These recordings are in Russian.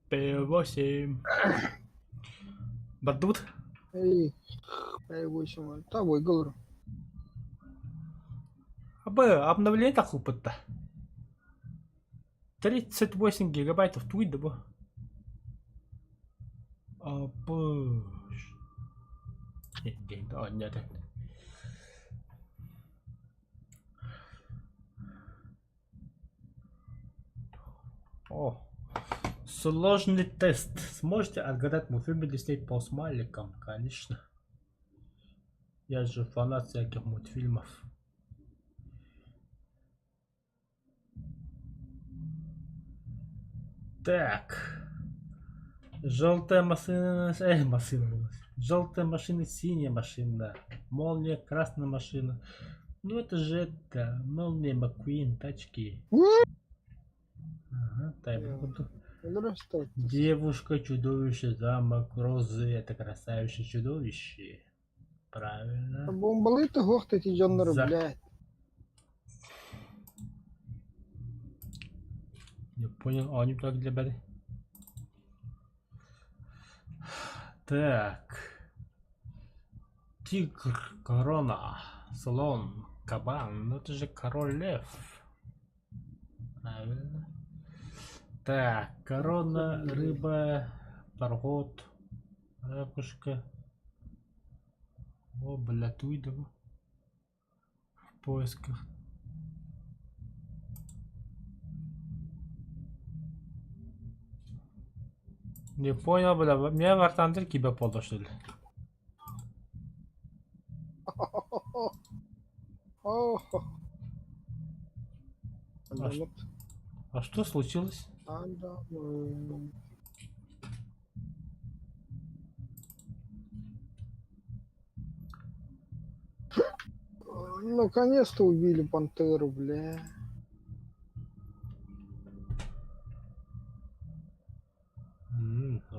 P8. Бадут? Эй, P8. Та выиграл. Обновление так опыта. 38 гигабайтов твит, да? Нет. О, сложный тест. Сможете отгадать мультфильмы Дисней по смайликам? Конечно. Я же фанат всяких мультфильмов. Так. Желтая машина... машина. Желтая машина, синяя машина. Молния, красная машина. Ну это же это. Молния, Маккуин, тачки. Ага, Здравствуйте. Девушка-чудовище, замок, розы. Это красавище чудовище. Правильно. Бомбали того, хто ті джоннери, блядь. Не понял, они так для беды. Так. Тигр, корона, слон, кабан. Ну это же король лев. Правильно. Так, корона, рыба, пароход, ракушка. О, блядь, уйду. В поисках. Не понял, бля, мне в Артандер кибе подошли. А что случилось? Наконец-то убили пантеру, бля.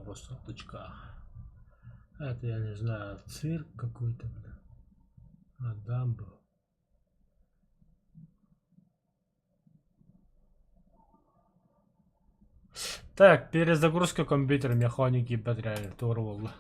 Русалочка. Это я не знаю, цирк какой-то. Адам был. Так, перезагрузка компьютера, механики, батареи, турбо.